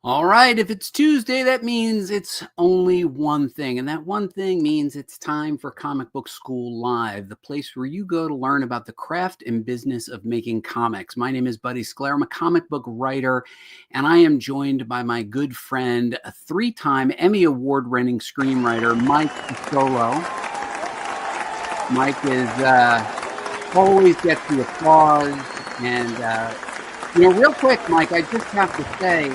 All right, if it's Tuesday, that means it's only one thing. And that one thing means it's time for Comic Book School Live, the place where you go to learn about the craft and business of making comics. My name is Buddy Scalera. I'm a comic book writer, and I am joined by my good friend, a 3-time Emmy Award-winning screenwriter, Mike Fasolo. Mike is always gets the applause. And real quick, Mike, I just have to say,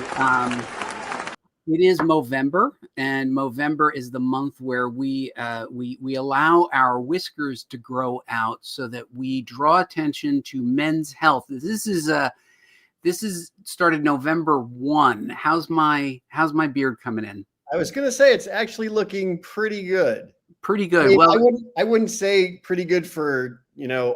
it is Movember, and Movember is the month where we allow our whiskers to grow out so that we draw attention to men's health. This is started November 1. How's my beard coming in? I was going to say it's actually looking pretty good. Pretty good. I mean, well, I wouldn't say pretty good for,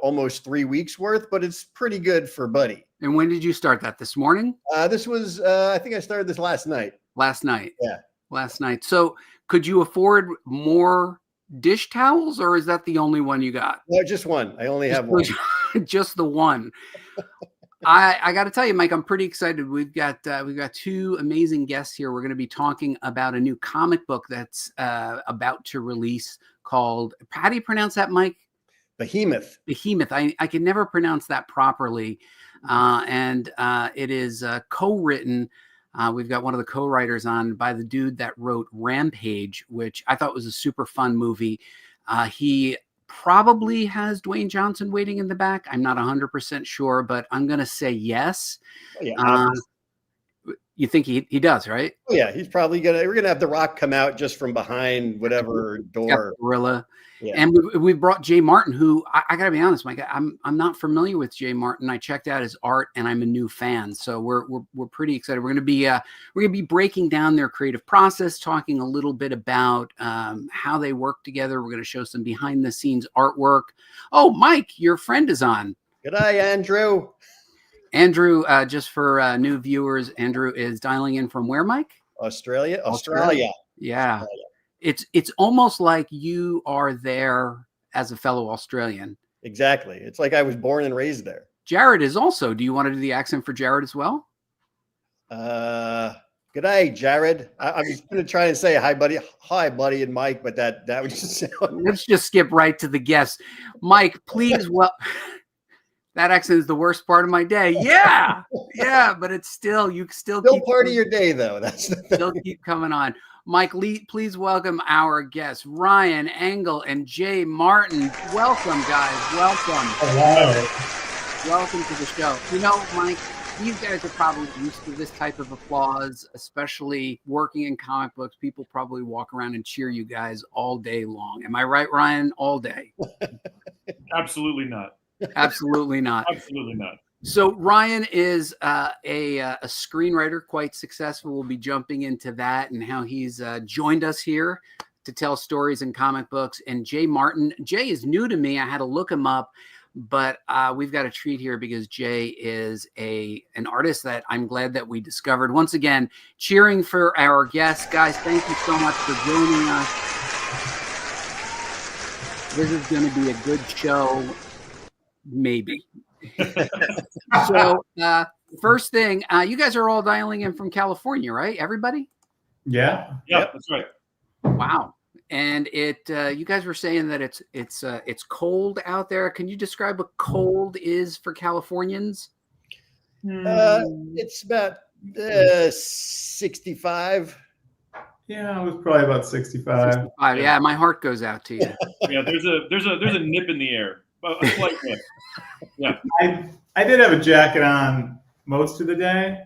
almost 3 weeks worth, but it's pretty good for Buddy. And when did you start that? This morning? This was, I think I started this last night. Last night. Yeah. Last night. So could you afford more dish towels, or is that the only one you got? No, just one. I only have one. Just the one. I got to tell you, Mike, I'm pretty excited. We've got 2 amazing guests here. We're going to be talking about a new comic book that's about to release called, how do you pronounce that, Mike? Behemoth. Behemoth. I can never pronounce that properly. And it is co-written. We've got one of the co-writers on by the dude that wrote Rampage, which I thought was a super fun movie. He probably has Dwayne Johnson waiting in the back. I'm not 100% sure, but I'm going to say yes. Oh, yeah. You think he does, right? Oh, yeah. He's probably we're going to have The Rock come out just from behind whatever door. Gorilla. Yeah. And we brought Jay Martin, who I got to be honest, Mike, I'm not familiar with Jay Martin. I checked out his art, and I'm a new fan, so we're pretty excited. We're gonna be breaking down their creative process, talking a little bit about how they work together. We're gonna show some behind the scenes artwork. Oh, Mike, your friend is on. Good day, Andrew. Andrew, just for new viewers, Andrew is dialing in from where, Mike? Australia. Yeah. Australia. It's almost like you are there as a fellow Australian. Exactly. It's like I was born and raised there. Jared is also. Do you want to do the accent for Jared as well? Good day, Jared. I was going to try and say hi, buddy, and Mike, but that would just sound. Let's just skip right to the guests. Mike, please. That accent is the worst part of my day. Yeah, but it's still keep part of your day though. That's the thing. Still keep coming on. Mike, please welcome our guests, Ryan Engle and Jay Martin. Welcome, guys. Welcome. Hello. Welcome to the show. Mike, you guys are probably used to this type of applause, especially working in comic books. People probably walk around and cheer you guys all day long. Am I right, Ryan? All day? Absolutely not. Absolutely not. Absolutely not. So Ryan is a screenwriter, quite successful. We'll be jumping into that and how he's joined us here to tell stories in comic books. And Jay Martin. Jay is new to me. I had to look him up, but we've got a treat here because Jay is an artist that I'm glad that we discovered. Once again, cheering for our guests. Guys, thank you so much for joining us. This is going to be a good show. Maybe. So first thing, you guys are all dialing in from California, right? Everybody? Yeah, that's right. Wow. And you guys were saying that it's cold out there. Can you describe what cold is for Californians? It's about 65. Yeah, it was probably about 65. 65. Yeah, my heart goes out to you. Yeah, there's a nip in the air. A slight nip. Yeah. I did have a jacket on most of the day.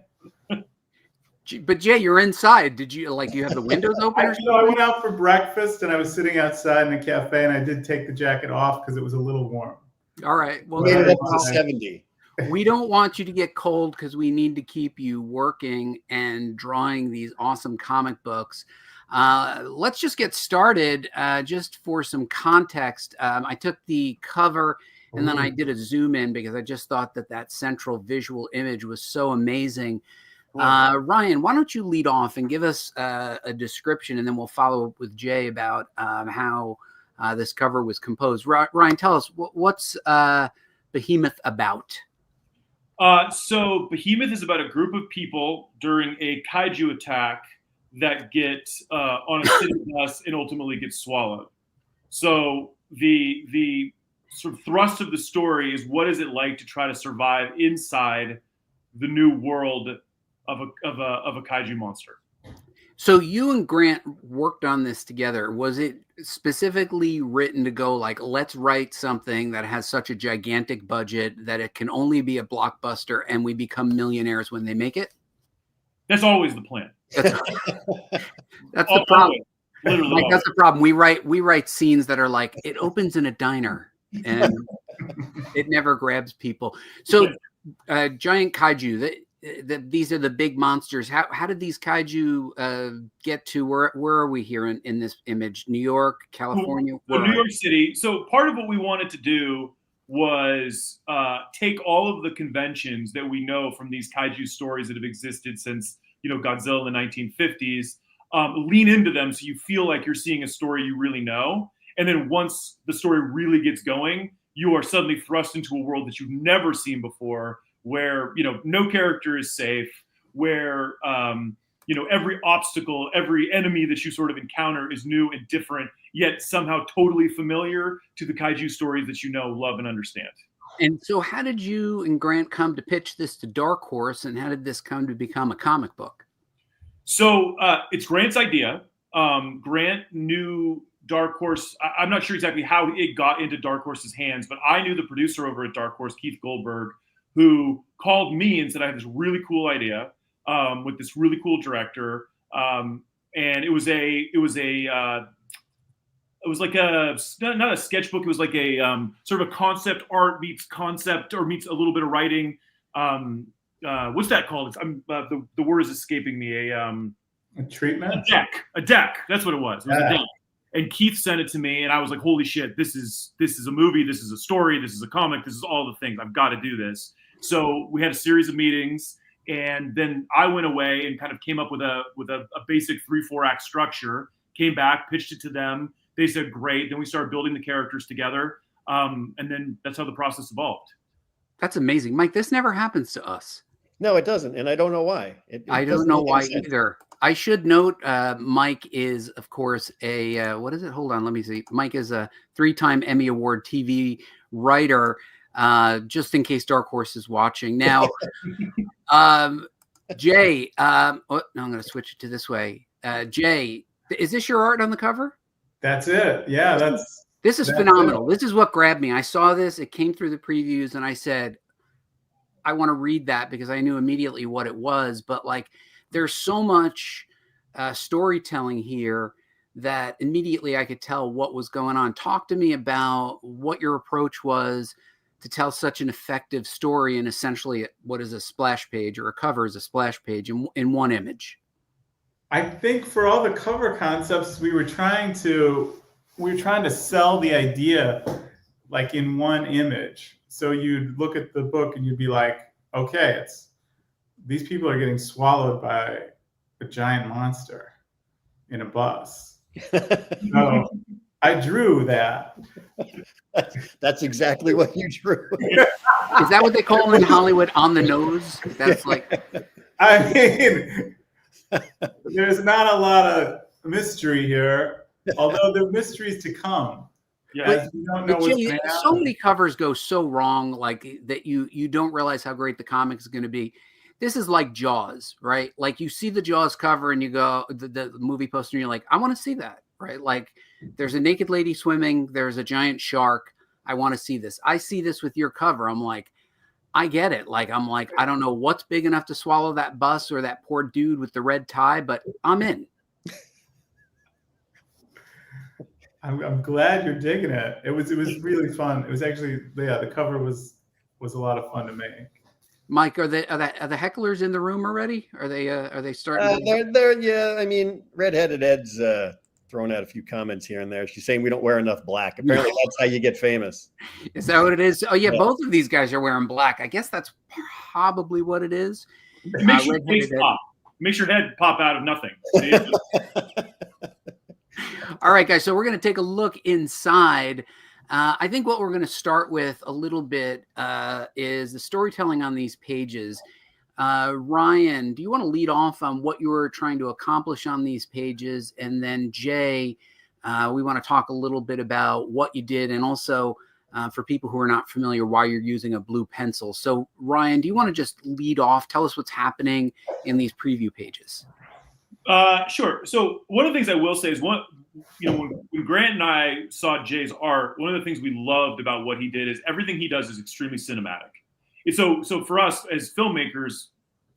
But Jay, you're inside. Did you you have the windows open? I went out for breakfast and I was sitting outside in a cafe and I did take the jacket off because it was a little warm. All right. Well, made it up to 70. We don't want you to get cold because we need to keep you working and drawing these awesome comic books. Let's just get started. Just for some context, I took the cover and then I did a zoom in because I just thought that central visual image was so amazing. Ryan, why don't you lead off and give us a description, and then we'll follow up with Jay about how this cover was composed. Ryan, tell us what's Behemoth about? So Behemoth is about a group of people during a kaiju attack that get on a city bus and ultimately get swallowed. So the sort of thrust of the story is, what is it like to try to survive inside the new world of a kaiju monster? So you and Grant worked on this together. Was it specifically written to go like, let's write something that has such a gigantic budget that it can only be a blockbuster and we become millionaires when they make it? That's always the plan. That's the problem. Literally, like, that's the problem. We write scenes that are like, it opens in a diner and it never grabs people. So giant kaiju, these are the big monsters. How did these kaiju get to where are we here in this image? New York, California? New York City. So part of what we wanted to do was take all of the conventions that we know from these kaiju stories that have existed since, Godzilla in the 1950s, lean into them so you feel like you're seeing a story you really know. And then once the story really gets going, you are suddenly thrust into a world that you've never seen before, where, no character is safe, where, every obstacle, every enemy that you sort of encounter is new and different, yet somehow totally familiar to the kaiju stories that you know, love, and understand. And so how did you and Grant come to pitch this to Dark Horse, and how did this come to become a comic book? So it's Grant's idea. Grant knew Dark Horse. I'm not sure exactly how it got into Dark Horse's hands, but I knew the producer over at Dark Horse, Keith Goldberg, who called me and said, I have this really cool idea with this really cool director. And it was like not a sketchbook. It was like a sort of a concept art meets concept, or meets a little bit of writing. What's that called? The word is escaping me. A treatment? A deck. That's what it was. It was a deck. And Keith sent it to me, and I was like, holy shit, this is a movie, this is a story, this is a comic, this is all the things. I've got to do this. So we had a series of meetings, and then I went away and kind of came up with a basic 3-4 act structure, came back, pitched it to them. They said, great. Then we started building the characters together. And then that's how the process evolved. That's amazing. Mike, this never happens to us. No, it doesn't. And I don't know why. I don't know why either. I should note, Mike is, of course, what is it? Hold on, let me see. Mike is a 3-time Emmy Award TV writer, just in case Dark Horse is watching. Now, Jay, no, I'm going to switch it to this way. Jay, is this your art on the cover? That's it. Yeah, this is phenomenal. This is what grabbed me. I saw this. It came through the previews, and I said, I want to read that because I knew immediately what it was. But like, there's so much storytelling here that immediately I could tell what was going on. Talk to me about what your approach was to tell such an effective story in essentially what is a splash page, or a cover is a splash page in one image. I think for all the cover concepts, we were trying to sell the idea like in one image. So you'd look at the book and you'd be like, okay, these people are getting swallowed by a giant monster in a bus. So I drew that. That's exactly what you drew. Is that what they call them in Hollywood, on the nose? That's like, I mean, there's not a lot of mystery here, although there are mysteries to come. Yeah, you don't know what's Jay, so many covers go so wrong, like that you don't realize how great the comic is going to be. This is like Jaws, right? Like, you see the Jaws cover and you go, the movie poster, and you're like, I want to see that, right? Like, there's a naked lady swimming, there's a giant shark. I want to see this. I see this with your cover. I'm like, I get it. Like, I don't know what's big enough to swallow that bus or that poor dude with the red tie, but I'm in. I'm glad you're digging it. It was really fun. It was actually, the cover was a lot of fun to make. Mike, are the hecklers in the room already? Are they starting? They're yeah. I mean, Redheaded Ed's throwing out a few comments here and there. She's saying we don't wear enough black. Apparently, that's how you get famous. Is that what it is? Oh yeah, both of these guys are wearing black. I guess that's probably what it is. It makes your face pop. Makes your head pop out of nothing. All right, guys. So we're going to take a look inside I think what we're going to start with a little bit is the storytelling on these pages. Ryan, do you want to lead off on what you were trying to accomplish on these pages? And then Jay, we want to talk a little bit about what you did, and also for people who are not familiar, why you're using a blue pencil. So Ryan, do you want to just lead off? Tell us what's happening in these preview pages. Sure. So one of the things I will say is when Grant and I saw Jay's art, one of the things we loved about what he did is everything he does is extremely cinematic. And so for us as filmmakers,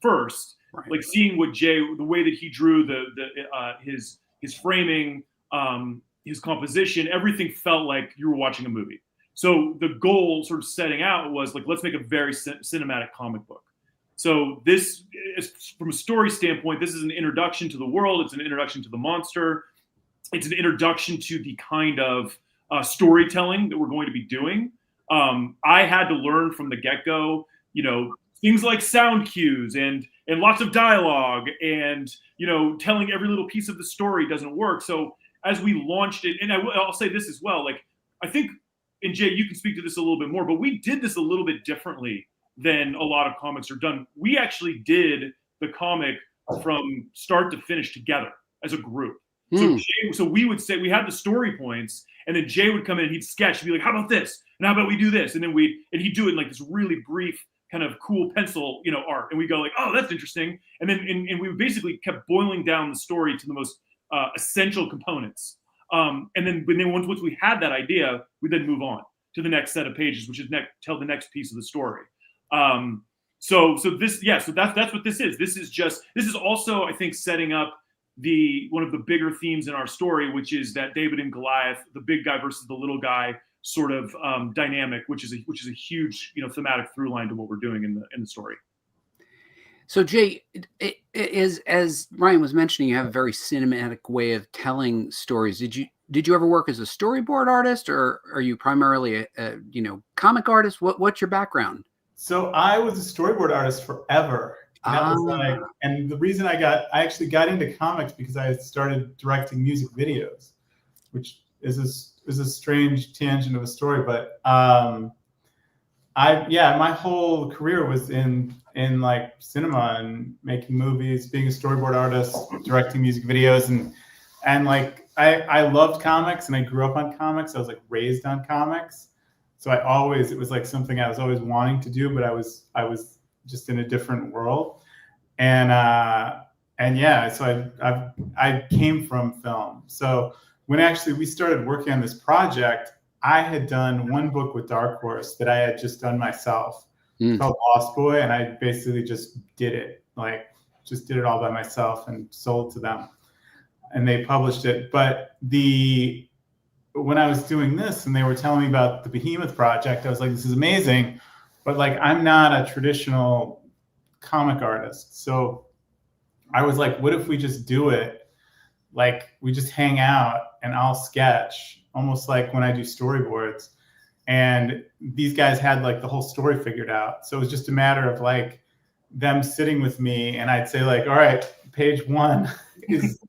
first, right, like seeing what Jay, the way that he drew his framing, his composition, everything felt like you were watching a movie. So the goal sort of setting out was like, let's make a very cinematic comic book. So this is, from a story standpoint, this is an introduction to the world. It's an introduction to the monster. It's an introduction to the kind of storytelling that we're going to be doing. I had to learn from the get-go, things like sound cues and lots of dialogue, and telling every little piece of the story doesn't work. So as we launched it, and I'll say this as well, like I think, and Jay, you can speak to this a little bit more, but we did this a little bit differently than a lot of comics are done. We actually did the comic from start to finish together as a group. So we would say, we had the story points, and then Jay would come in and he'd sketch, and be like, how about this? And how about we do this? And then he'd do it in like this really brief kind of cool pencil, art. And we go like, oh, that's interesting. And then, and we basically kept boiling down the story to the most essential components. And then once we had that idea, we then move on to the next set of pages, which is tell the next piece of the story. So that's what this is. This is also, I think, setting up one of the bigger themes in our story, which is that David and Goliath, the big guy versus the little guy sort of dynamic, which is a huge thematic through line to what we're doing in the story. So Jay, as Ryan was mentioning, you have a very cinematic way of telling stories. Did you ever work as a storyboard artist, or are you primarily a comic artist? What's your background? So I was a storyboard artist forever. And the reason I actually got into comics because I started directing music videos, which is a strange tangent of a story, but my whole career was in like cinema and making movies, being a storyboard artist, directing music videos, and like I loved comics, and I grew up on comics. I was like raised on comics. So it was like something I was always wanting to do, but I was just in a different world. So I came from film. So when actually we started working on this project, I had done one book with Dark Horse that I had just done myself. It's called Lost Boy, and I basically just did it all by myself and sold to them, and they published it. But when I was doing this and they were telling me about the Behemoth project, I was like, this is amazing, but like I'm not a traditional comic artist. So I was like, what if we just do it? Like we just hang out and I'll sketch, almost like when I do storyboards. And these guys had like the whole story figured out. So it was just a matter of like them sitting with me, and I'd say like, all right, page 1 is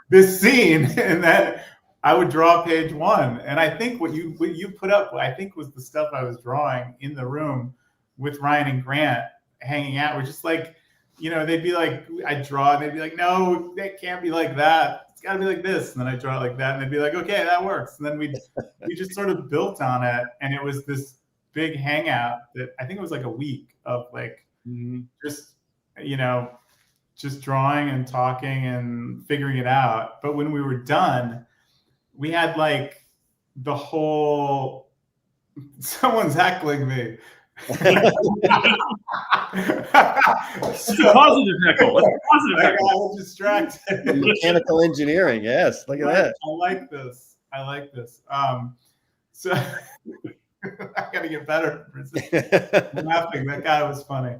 this scene. And then I would draw page 1. And I think what you put up, I think, was the stuff I was drawing in the room with Ryan and Grant hanging out. We're just like, they'd be like, I'd draw, and they'd be like, no, that can't be like that. It's got to be like this. And then I draw it like that, and they'd be like, okay, that works. And then we just sort of built on it. And it was this big hangout that I think it was like a week of like, just drawing and talking and figuring it out. But when we were done, we had like the whole, someone's heckling me. Positive heckle. I was distracted. Mechanical engineering. Yes. Look at that. I like this. So I got to get better. I'm laughing. That guy was funny.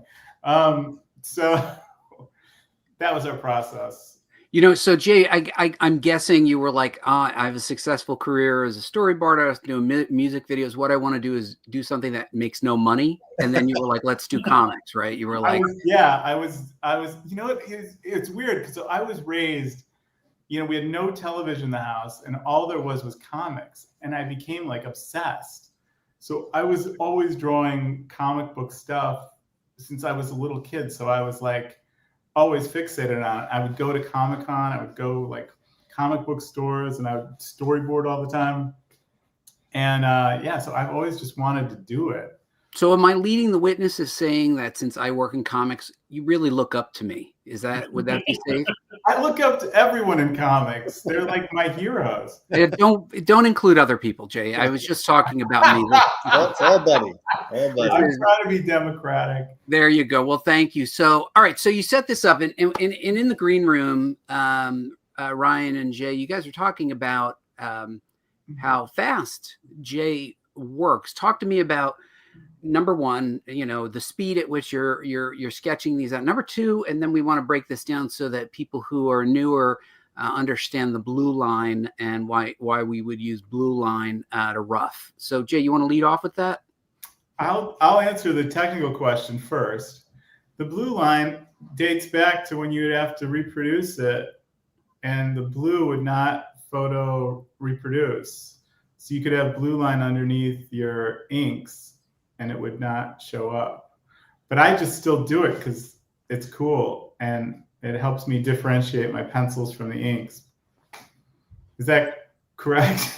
So that was our process. So Jay, I'm guessing you were like, I have a successful career as a storyboard artist, doing music videos. What I want to do is do something that makes no money. And then you were like, let's do comics, right? You were like, I was, it's weird because I was raised, we had no television in the house, and all there was comics, and I became like obsessed. So I was always drawing comic book stuff since I was a little kid. So I was like always fixated on it. I would go to Comic-Con, I would go like comic book stores, and I would storyboard all the time. And so I've always just wanted to do it. So am I leading the witnesses saying that since I work in comics, you really look up to me? Would that be safe? I look up to everyone in comics. They're like my heroes. Don't include other people, Jay. I was just talking about me. All Buddy. I'm trying to be democratic. There you go. Well, thank you. So, all right. So you set this up, and in the green room, Ryan and Jay, you guys are talking about how fast Jay works. Talk to me about, number one, the speed at which you're sketching these out. Number two, and then we want to break this down so that people who are newer understand the blue line and why we would use blue line to rough. So Jay, you want to lead off with that? I'll answer the technical question first. The blue line dates back to when you would have to reproduce it, and the blue would not photo reproduce. So you could have blue line underneath your inks and it would not show up. But I just still do it because it's cool and it helps me differentiate my pencils from the inks. Is that correct?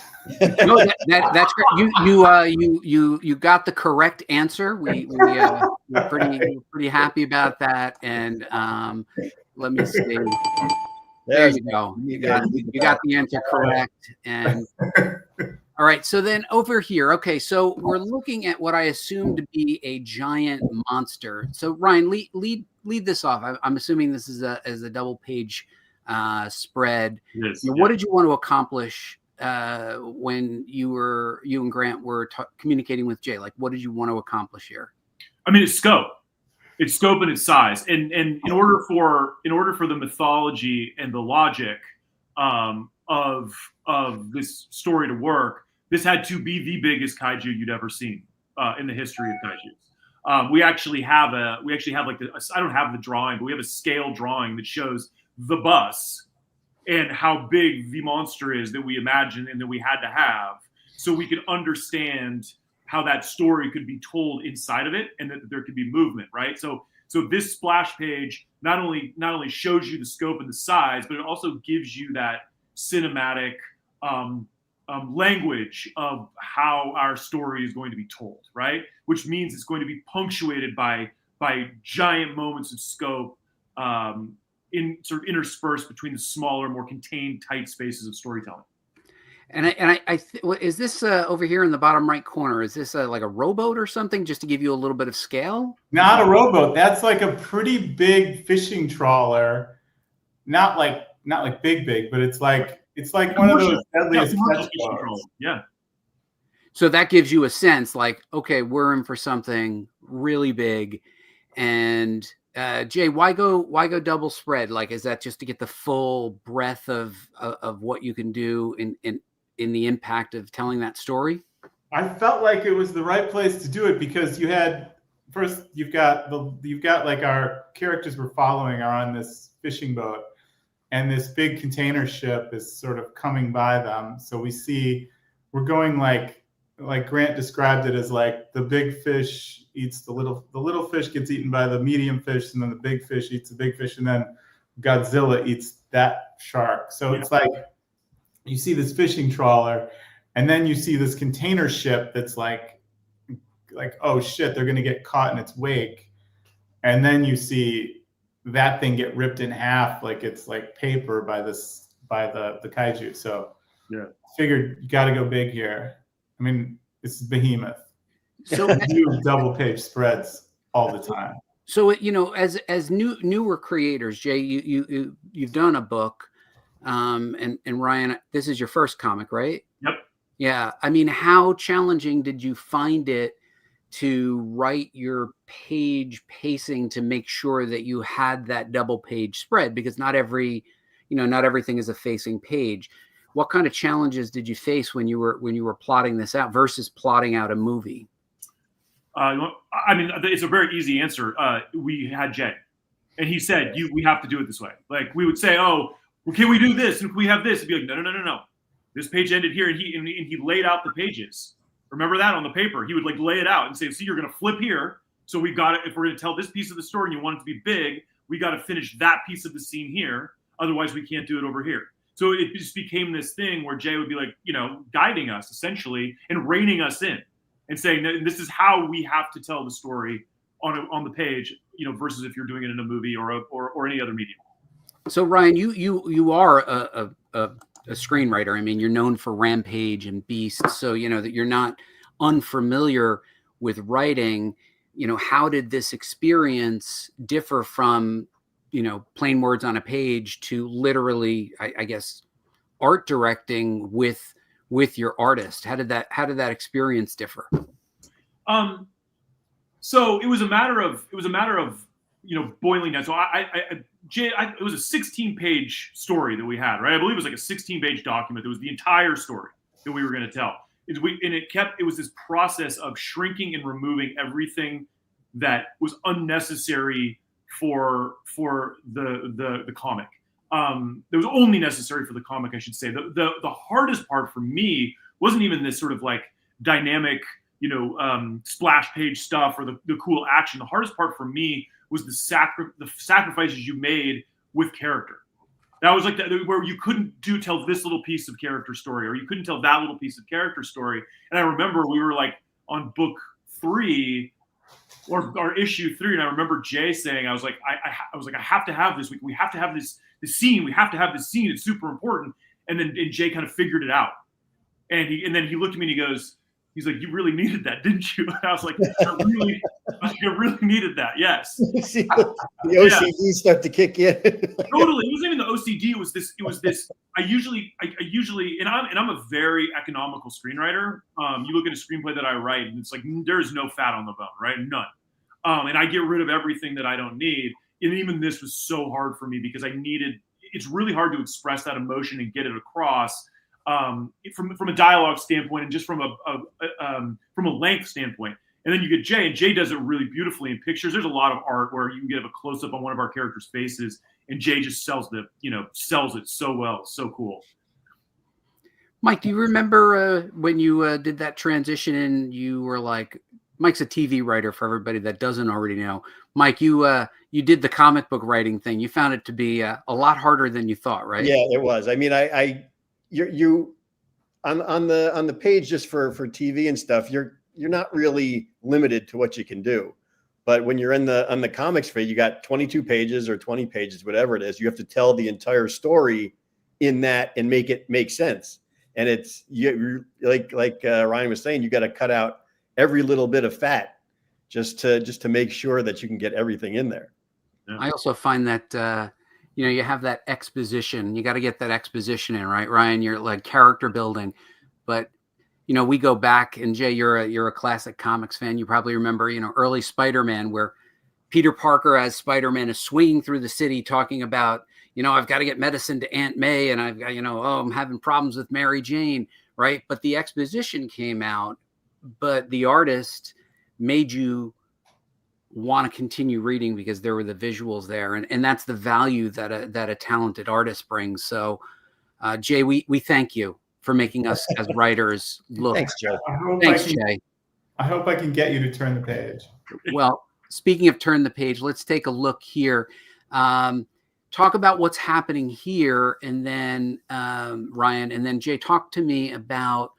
No, that's great. You got the correct answer. We're pretty happy about that. And let me see. There you go. You got the answer correct. And all right. So then over here, okay. So we're looking at what I assume to be a giant monster. So Ryan, lead this off. I'm assuming this is a double page spread. Yes, What did you want to accomplish when you and Grant were communicating with Jay? Like, what did you want to accomplish here? I mean, it's scope and its size. And in order for the mythology and the logic of this story to work, this had to be the biggest kaiju you'd ever seen in the history of kaijus. We actually have I don't have the drawing, but we have a scale drawing that shows the bus and how big the monster is that we imagined and that we had to have, so we could understand how that story could be told inside of it and that there could be movement, right? So this splash page not only shows you the scope and the size, but it also gives you that cinematic language of how our story is going to be told, right? Which means it's going to be punctuated by giant moments of scope, in sort of interspersed between the smaller, more contained, tight spaces of storytelling. And is this over here in the bottom right corner? Is this like a rowboat or something, just to give you a little bit of scale? Not a rowboat. That's like a pretty big fishing trawler. Not like big, but it's like one of those deadliest fishing trawlers. Yeah. So that gives you a sense, like, okay, we're in for something really big. And Jay, why go double spread? Like, is that just to get the full breadth of what you can do in the impact of telling that story? I felt like it was the right place to do it because you've got like our characters we're following are on this fishing boat, and this big container ship is sort of coming by them. So we're going like Grant described it as like the big fish eats the little fish gets eaten by the medium fish, and then the big fish eats the big fish, and then Godzilla eats that shark. So It's like you see this fishing trawler, and then you see this container ship that's like, oh shit, they're gonna get caught in its wake. And then you see that thing get ripped in half like it's like paper by the kaiju. So yeah, figured you gotta go big here. I mean, it's Behemoth. So do double page spreads all the time. So as newer creators, Jay, you've done a book, and Ryan, this is your first comic, right? Yep. Yeah. I mean, how challenging did you find it to write your page pacing to make sure that you had that double page spread? Because not everything is a facing page. What kind of challenges did you face when you were plotting this out versus plotting out a movie? I mean, it's a very easy answer. We had Jay, and he said, we have to do it this way. Like, we would say, oh, well, can we do this? And can we have this? He'd be like, no. This page ended here, and he laid out the pages. Remember that on the paper? He would like lay it out and say, see, you're going to flip here. So we've got to, if we're going to tell this piece of the story and you want it to be big, we got to finish that piece of the scene here. Otherwise, we can't do it over here. So it just became this thing where Jay would be like, guiding us essentially and reining us in and saying, this is how we have to tell the story on the page, versus if you're doing it in a movie or any other medium. So Ryan, you are a screenwriter. I mean, you're known for Rampage and Beast, so that you're not unfamiliar with writing. How did this experience differ from plain words on a page to literally, I guess, art directing with your artist? How did that experience differ? So it was a matter of boiling down. So it was a 16-page story that we had, right? I believe it was like a 16-page document that was the entire story that we were going to tell. It was this process of shrinking and removing everything that was unnecessary for the comic. That was only necessary for the comic, I should say. The hardest part for me wasn't even this sort of like dynamic, splash page stuff or the cool action. The hardest part for me was the sacrifices you made with character. That was like where you couldn't tell this little piece of character story, or you couldn't tell that little piece of character story. And I remember we were like on book 3 or issue 3, and I remember Jay saying, I was like, I have to have this. We have to have this scene. We have to have this scene. It's super important. And Jay kind of figured it out. And then he looked at me and he goes, he's like, you really needed that, didn't you? And I was like, I really needed that. Yes. See, the OCD start to kick in. Totally. It wasn't even the OCD. It was this. I usually, and I'm a very economical screenwriter. You look at a screenplay that I write, and it's like there's no fat on the bone, right? None. And I get rid of everything that I don't need. And even this was so hard for me because it's really hard to express that emotion and get it across. From a dialogue standpoint and just from a length standpoint. And then you get Jay, and Jay does it really beautifully in pictures. There's a lot of art where you can get a close up on one of our characters' faces, and Jay just sells it so well. It's so cool. Mike, do you remember when you did that transition and you were like, Mike's a TV writer for everybody that doesn't already know. Mike, you did the comic book writing thing. You found it to be a lot harder than you thought, right? Yeah, it was. I mean, you on the page just for TV and stuff, you're not really limited to what you can do. But when you're on the comics page, you got 22 pages or 20 pages, whatever it is. You have to tell the entire story in that and make it make sense. And it's like Ryan was saying, you got to cut out every little bit of fat just to make sure that you can get everything in there. Yeah. I also find that you have that exposition. You got to get that exposition in, right, Ryan? You're like character building, but we go back, and Jay, you're a classic comics fan. You probably remember, early Spider-Man, where Peter Parker as Spider-Man is swinging through the city talking about, I've got to get medicine to Aunt May, and I've got, I'm having problems with Mary Jane, right? But the exposition came out, but the artist made you want to continue reading because there were the visuals there, and that's the value that a talented artist brings. So Jay, we thank you for making us as writers look. Thanks, Joe. Jay. I hope I can get you to turn the page. Well, speaking of turn the page, let's take a look here. Talk about what's happening here, and then Ryan, and then Jay, talk to me about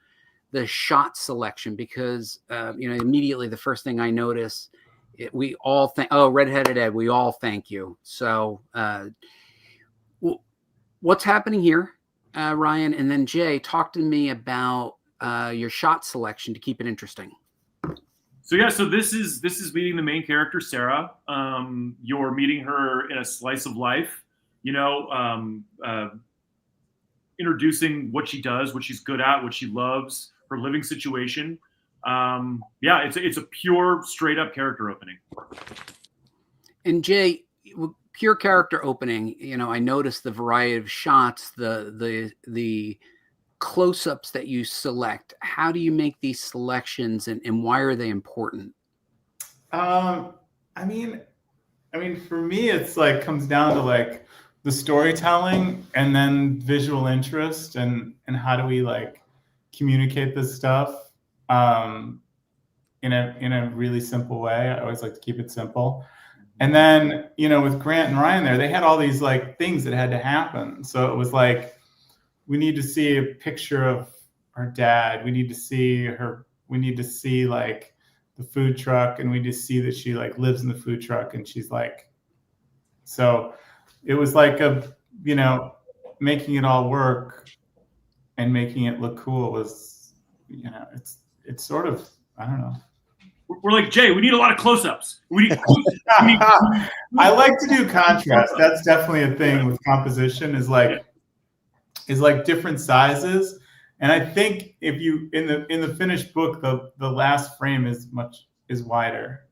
the shot selection, because immediately the first thing I notice, we all thank, Redheaded Ed, we all thank you. So what's happening here, Ryan? And then Jay, talk to me about your shot selection to keep it interesting. So this is meeting the main character, Sarah. You're meeting her in a slice of life, introducing what she does, what she's good at, what she loves, her living situation. It's a pure, straight up character opening. And Jay, pure character opening, I noticed the variety of shots, the close-ups that you select. How do you make these selections, and why are they important? I mean, for me, it's like comes down to like the storytelling and then visual interest and how do we like communicate this stuff in a really simple way. I always like to keep it simple. And then, with Grant and Ryan there, they had all these like things that had to happen. So it was like, we need to see a picture of her dad. We need to see like the food truck, and we just see that she like lives in the food truck, and she's like, so it was like making it all work and making it look cool was, it's sort of, I don't know. We're like, Jay, we need a lot of close-ups. I like to do contrast. That's definitely a thing with composition is like different sizes. And I think if you in the finished book, the last frame is wider.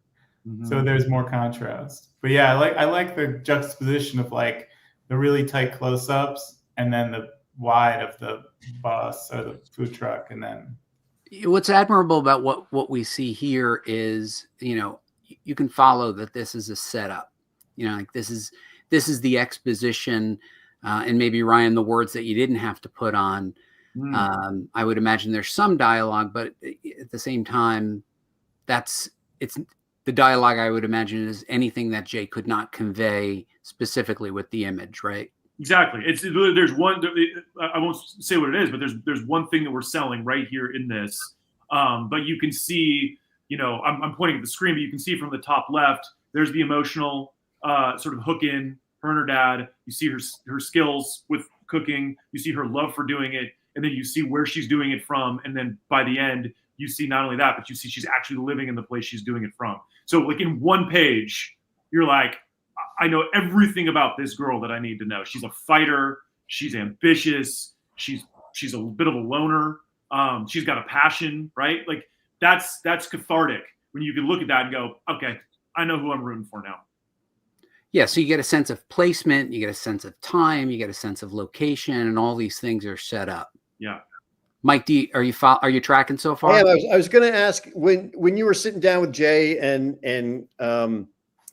Mm-hmm. So there's more contrast. But yeah, I like the juxtaposition of like the really tight close-ups and then the wide of the bus or the food truck. And then what's admirable about what we see here is, you can follow that this is a setup, like this is the exposition, and maybe, Ryan, the words that you didn't have to put on. I would imagine there's some dialogue, but at the same time, it's the dialogue I would imagine is anything that Jay could not convey specifically with the image, right? Exactly. There's one. I won't say what it is, but there's one thing that we're selling right here in this. But you can see, I'm pointing at the screen, but you can see from the top left, there's the emotional sort of hook in her and her dad. You see her skills with cooking. You see her love for doing it, and then you see where she's doing it from. And then by the end, you see not only that, but you see she's actually living in the place she's doing it from. So like in one page, you're like, I know everything about this girl that I need to know. She's a fighter. She's ambitious. She's a bit of a loner. She's got a passion, right? Like that's cathartic when you can look at that and go, okay, I know who I'm rooting for now. Yeah. So you get a sense of placement, you get a sense of time, you get a sense of location, and all these things are set up. Yeah. Mike, are you tracking so far? Yeah, I was going to ask when you were sitting down with Jay and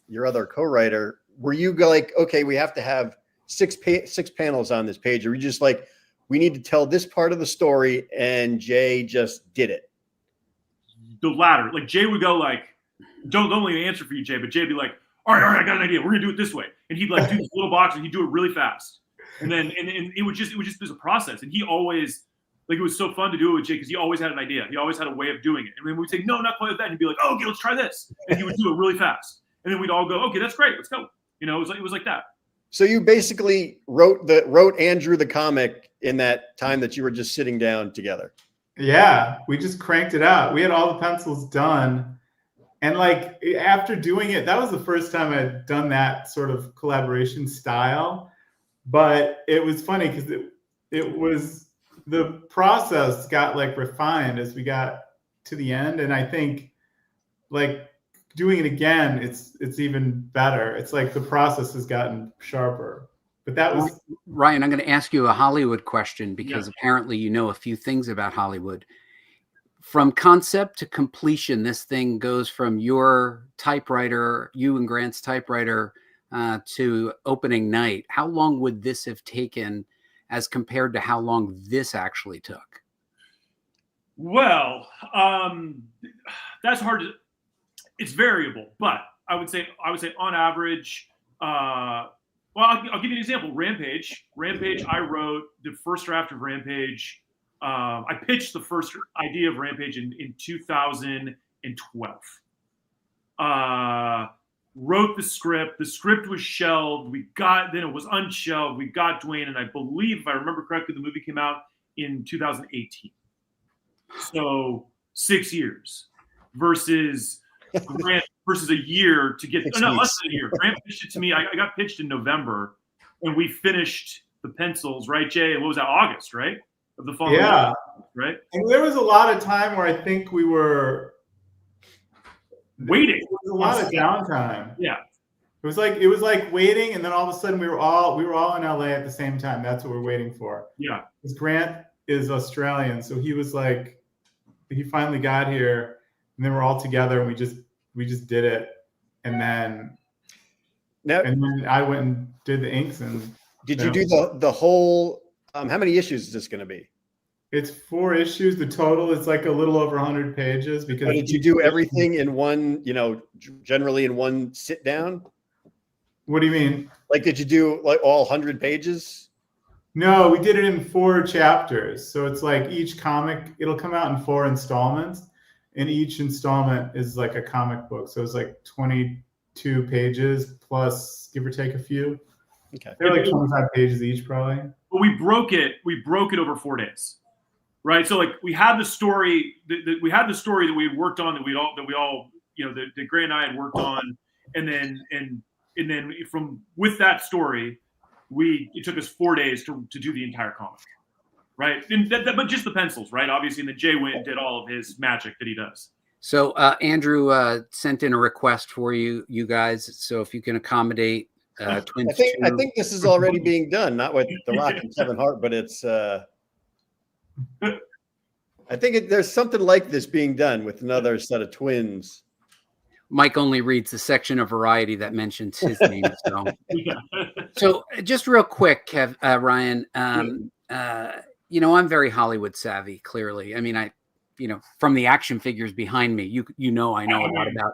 your other co-writer, were you like, okay, we have to have six panels on this page, or were you just like, we need to tell this part of the story, and Jay just did it? The latter. Like Jay would go like, don't let me answer for you, Jay, but Jay'd be like, all right, I got an idea. We're gonna do it this way, and he'd like do this little box, and he'd do it really fast, and then and it would just be a process, and he always. Like it was so fun to do it with Jay because he always had an idea. He always had a way of doing it. And when we'd say, no, not quite like that, and he'd be like, oh, okay, let's try this. And he would do it really fast. And then we'd all go, okay, that's great. Let's go. It was like that. So you basically wrote and drew the comic in that time that you were just sitting down together. Yeah, we just cranked it out. We had all the pencils done. And like after doing it, that was the first time I'd done that sort of collaboration style. But it was funny because it was the process got like refined as we got to the end. And I think like doing it again, it's even better. It's like the process has gotten sharper. But that was Ryan, I'm going to ask you a Hollywood question because apparently you know a few things about Hollywood. From concept to completion, this thing goes from your typewriter, you and Grant's typewriter, to opening night. How long would this have taken as compared to how long this actually took? Well, that's hard to. It's variable, but I would say on average. Well, I'll give you an example. Rampage. I wrote the first draft of Rampage. I pitched the first idea of Rampage in 2012. Wrote the script. The script was shelved. Then it was unshelved. We got Dwayne, and I believe, if I remember correctly, the movie came out in 2018. So 6 years versus Grant versus a year to get less than a year. Grant pitched it to me. I got pitched in November, and we finished the pencils, right, Jay? What was that, August, right? Of the following year, right? And there was a lot of time where I think we were waiting. There was a lot of downtime. Yeah. It was like waiting, and then all of a sudden we were all in LA at the same time. That's what we're waiting for. Yeah. Because Grant is Australian, so he was like, he finally got here, and then we're all together, and we just did it, and then I went and did the inks, and Did you do the whole? How many issues is this going to be? It's 4 issues. The total is like a little over 100 pages. Because did you do everything in one? Generally in one sit down. What do you mean? Like, did you do like all 100 pages? No, we did it in 4 chapters. So it's like each comic, it'll come out in 4 installments, and each installment is like a comic book. So it's like 22 pages plus, give or take a few. Okay. They're like 25 pages each, probably. But we broke it over 4 days, right? So like we had the story that we had had worked on that we all that Grant and I had worked on, and then from with that story, it took us 4 days to do the entire comic, right? But just the pencils, right? Obviously, and then Jay went and did all of his magic that he does. So Andrew sent in a request for you guys. So if you can accommodate Twins. I think this is already being done, not with The Rock and Kevin Hart, but it's. I think there's something like this being done with another set of twins. Mike only reads the section of Variety that mentions his name. So, so just real quick, Ryan. I'm very Hollywood savvy. Clearly, I mean, from the action figures behind me, I know a lot about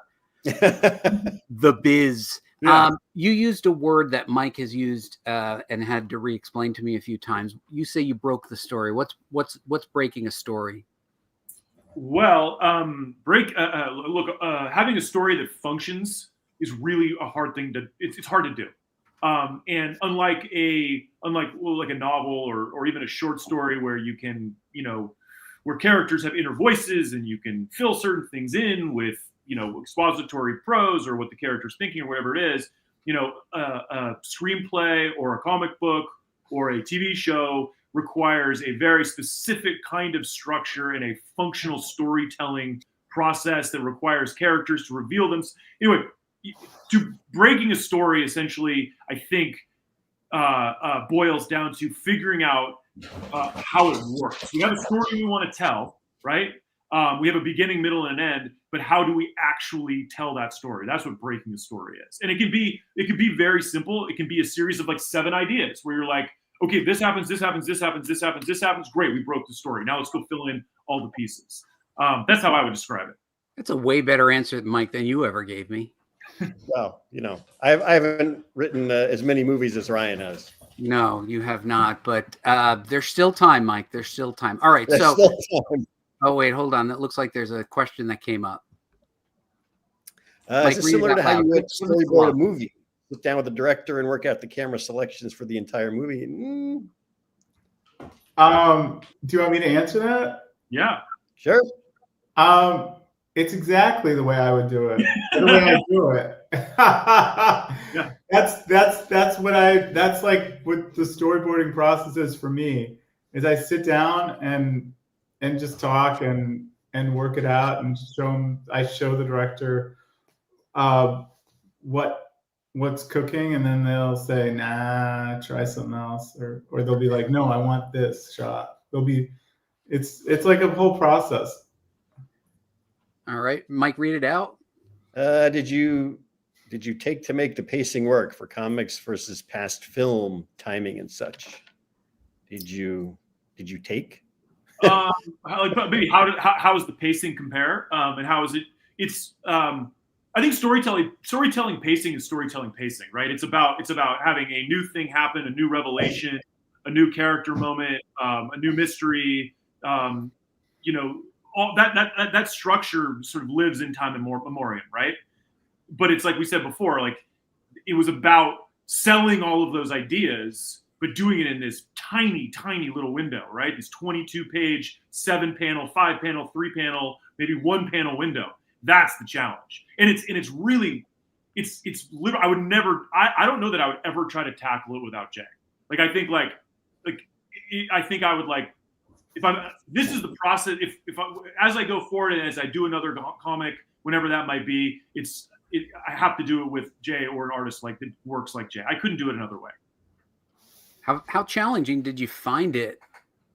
the biz. Yeah. You used a word that Mike has used and had to re-explain to me a few times. You say you broke the story. What's breaking a story? Well, having a story that functions is really a hard thing it's hard to do. And unlike a novel or even a short story where you can, where characters have inner voices and you can fill certain things in with, expository prose or what the character's thinking or whatever it is, a screenplay or a comic book or a TV show requires a very specific kind of structure and a functional storytelling process that requires characters to reveal them. Anyway, breaking a story essentially, I think, boils down to figuring out how it works. We have a story we want to tell, right? We have a beginning, middle, and an end, but how do we actually tell that story? That's what breaking a story is. And it can be very simple. It can be a series of like 7 ideas where you're like, okay, this happens, this happens, this happens, this happens, this happens. Great, we broke the story. Now let's go fill in all the pieces. That's how I would describe it. That's a way better answer, Mike, than you ever gave me. Well, I haven't written as many movies as Ryan has. No, you have not. But there's still time, Mike. There's still time. All right. Oh, wait, hold on. That looks like there's a question that came up. Is it similar to how you would storyboard a movie? Sit down with the director and work out the camera selections for the entire movie. Do you want me to answer that? Yeah. Sure. It's exactly the way I would do it. The way I do it. Yeah. That's like what the storyboarding process is for me. Is I sit down and just talk and work it out and show the director what's cooking, and then they'll say, nah, try something else, or they'll be like, no, I want this shot. It's like a whole process. All right, Mike, read it out. Did you take to make the pacing work for comics versus past film timing and such? Did you take? Maybe how does the pacing compare? And how is it? It's I think storytelling pacing is storytelling pacing, right? It's about having a new thing happen, a new revelation, a new character moment, a new mystery. All that structure sort of lives in time and memoriam, right? But it's like we said before, like it was about selling all of those ideas, but doing it in this tiny, tiny little window, right? This 22-page, 7-panel, 5-panel, 3-panel, maybe 1-panel window. That's the challenge, and it's really, it's literally. I would never. I don't know that I would ever try to tackle it without Jay. Like I think I think I would like. This is the process. As I go forward and as I do another comic, whenever that might be, I have to do it with Jay or an artist that works like Jay. I couldn't do it another way. How challenging did you find it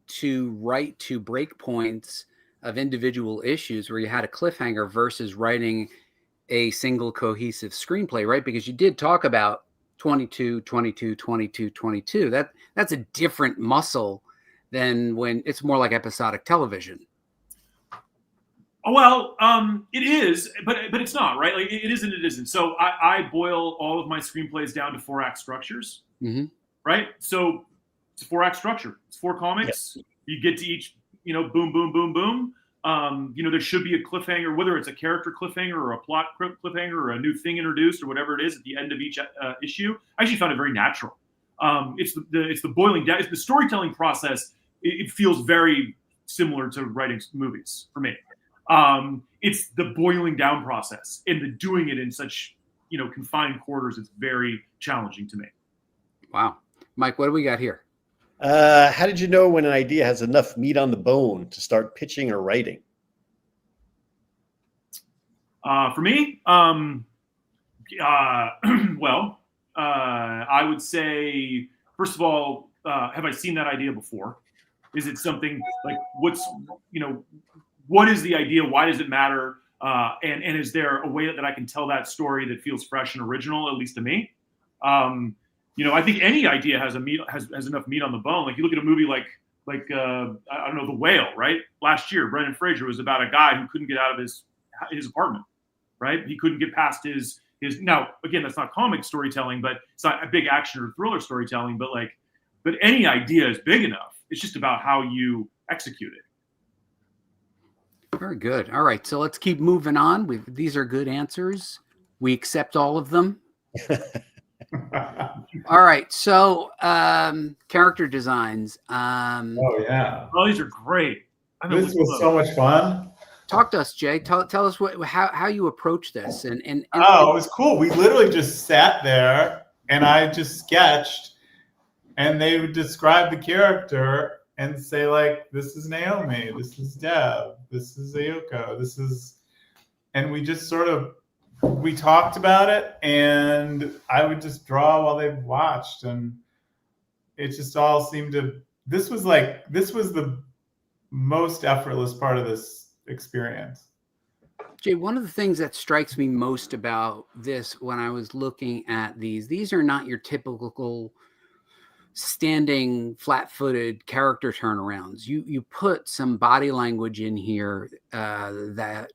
to write to breakpoints of individual issues where you had a cliffhanger versus writing a single cohesive screenplay, right? Because you did talk about 22, 22, 22, 22. That's a different muscle than when it's more like episodic television. Well, it is, but it's not, right? Like it is and it isn't. So I boil all of my screenplays down to 4-act structures, right? So it's a 4-act structure. It's 4 comics. Yep. You get to each, boom, boom, boom, boom. There should be a cliffhanger, whether it's a character cliffhanger or a plot cliffhanger or a new thing introduced or whatever it is at the end of each issue. I actually found it very natural. It's the boiling down. It's the storytelling process. It feels very similar to writing movies for me. It's the boiling down process and the doing it in such, confined quarters. It's very challenging to me. Wow. Mike, what do we got here? How did you know when an idea has enough meat on the bone to start pitching or writing? For me, I would say, first of all, have I seen that idea before? Is it something like what is the idea? Why does it matter? And is there a way that I can tell that story that feels fresh and original, at least to me? I think any idea has enough meat on the bone. Like you look at a movie like I don't know, The Whale, right? Last year, Brendan Fraser was about a guy who couldn't get out of his apartment, right? He couldn't get past his. Now, again, that's not comic storytelling, but it's not a big action or thriller storytelling. But any idea is big enough. It's just about how you execute it. Very good. All right, so let's keep moving on. These are good answers. We accept all of them. All right, so character designs. Oh yeah. Oh, these are great. This was so much fun. Talk to us, Jay. Tell us how you approach this and it was cool. We literally just sat there and I just sketched, and they would describe the character and say, like, this is Naomi, this is Deb, this is Ayuko, and we just we talked about it, and I would just draw while they watched, and it just all seemed to, this was the most effortless part of this experience. Jay, one of the things that strikes me most about this when I was looking at these are not your typical standing flat-footed character turnarounds. You put some body language in here that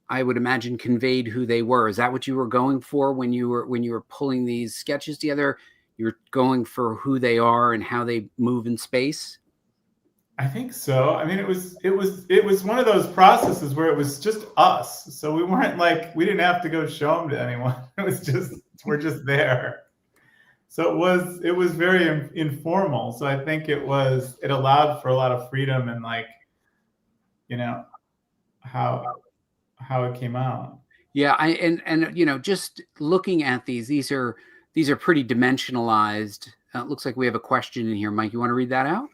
I would imagine conveyed who they were. Is that what you were going for when you were pulling these sketches together? You're going for who they are and how they move in space? I think so. I mean, it was one of those processes where it was just us. So we didn't have to go show them to anyone. It was just, we're just there. So it was very informal. So I think it allowed for a lot of freedom and how it came out. Yeah, just looking at these are pretty dimensionalized. It looks like we have a question in here, Mike. You want to read that out?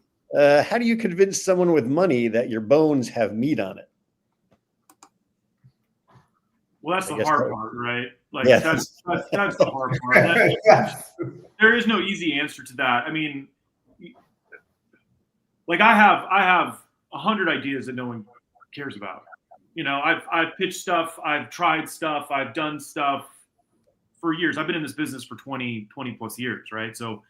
How do you convince someone with money that your bones have meat on it? Well, that's the hard part, right? Like yes. that's the hard part. There is no easy answer to that. I mean, like I have 100 ideas that no one cares about. I've pitched stuff, I've tried stuff, I've done stuff for years. I've been in this business for 20 plus years, right? So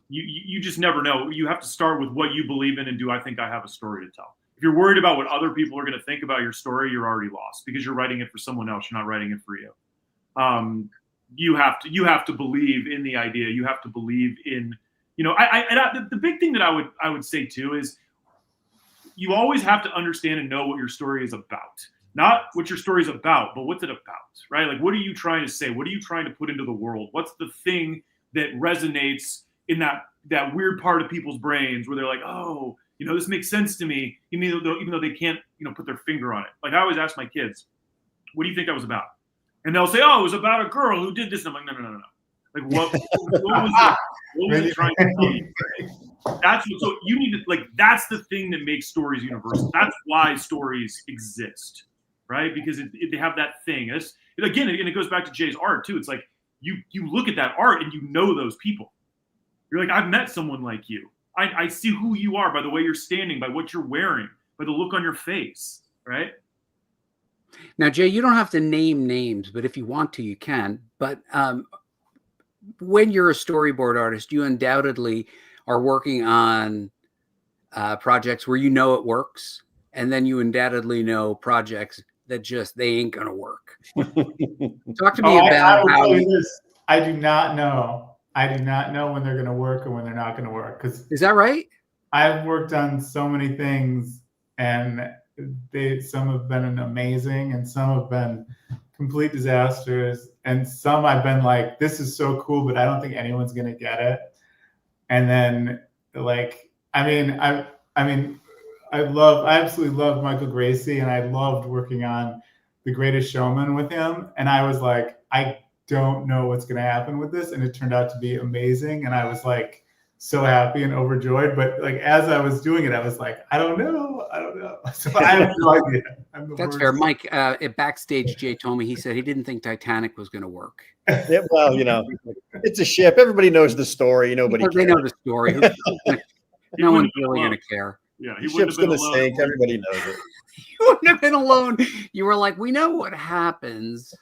you just never know. You have to start with what you believe in and do I think I have a story to tell. If you're worried about what other people are going to think about your story, you're already lost because you're writing it for someone else. You're not writing it for you. You have to believe in the idea. You have to believe in, the big thing that I would say too is you always have to understand and know what your story is about. Not what your story is about, but what's it about, right? Like, what are you trying to say? What are you trying to put into the world? What's the thing that resonates in that weird part of people's brains where they're like, oh, this makes sense to me, even though they can't, put their finger on it. Like I always ask my kids, what do you think that was about? And they'll say, oh, it was about a girl who did this. And I'm like, no. Like what was it trying to tell you? So you need to, that's the thing that makes stories universal. That's why stories exist, right? Because they have that thing. And it goes back to Jay's art too. It's like you look at that art and you know those people. You're like, I've met someone like you. I see who you are by the way you're standing, by what you're wearing, by the look on your face, right? Now, Jay, you don't have to name names, but if you want to, you can. But when you're a storyboard artist, you undoubtedly are working on projects where you know it works, and then you undoubtedly know projects that just they ain't gonna work. Talk to me about how. I do not know. I do not know when they're going to work and when they're not going to work. Is that right? I've worked on so many things, and some have been amazing, and some have been complete disasters, and some I've been like, this is so cool, but I don't think anyone's going to get it. And then, like, I absolutely love Michael Gracie, and I loved working on The Greatest Showman with him. And I was like, I don't know what's going to happen with this. And it turned out to be amazing. And I was like, so happy and overjoyed. But like, as I was doing it, I was like, I don't know. So I have no idea. That's fair. Mike, at backstage, Jay told me, he said he didn't think Titanic was going to work. Yeah, well, it's a ship. Everybody knows the story. Nobody cares. They know the story. No one's really going to care. Yeah, the ship's going to sink. Everybody knows it. You wouldn't have been alone. You were like, we know what happens.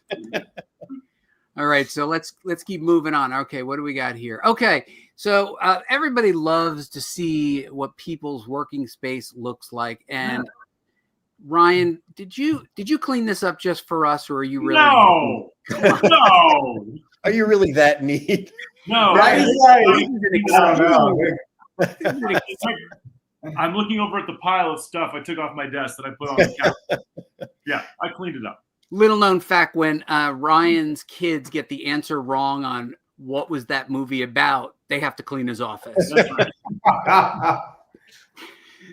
All right, so let's keep moving on. Okay, what do we got here? Okay, so everybody loves to see what people's working space looks like. And Ryan, did you clean this up just for us, or are you really? No. Are you really that neat? No. Right. I'm looking over at the pile of stuff I took off my desk that I put on the couch. Yeah, I cleaned it up. Little known fact, when Ryan's kids get the answer wrong on what was that movie about, they have to clean his office. That's right.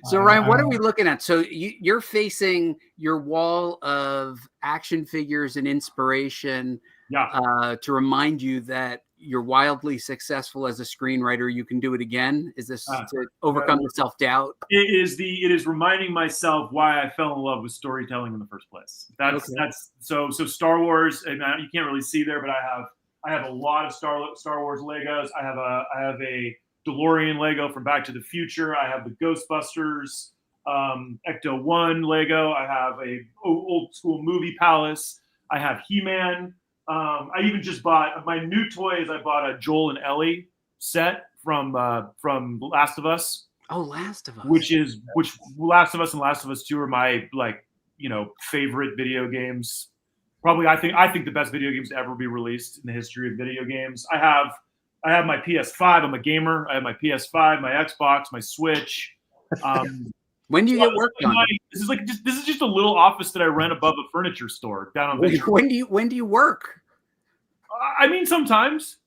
So Ryan, what are we looking at? So you're facing your wall of action figures and inspiration to remind you that you're wildly successful as a screenwriter. You can do it again. Is this to overcome the self-doubt? It is reminding myself why I fell in love with storytelling in the first place. That's so Star Wars, and you can't really see there, but I have a lot of Star Wars Legos. I have a DeLorean Lego from Back to the Future. I have the Ghostbusters Ecto 1 Lego. I have a old school movie palace. I have He-Man. I even just bought my new toys. I bought a Joel and Ellie set from Last of Us. Oh, Last of Us. Which Last of Us and Last of Us 2 are my favorite video games. Probably I think the best video games to ever be released in the history of video games. I have my PS5. I'm a gamer. I have my PS5, my Xbox, my Switch. When do you get work done? This is just a little office that I rent above a furniture store down on Bay. When do you work? I mean, sometimes.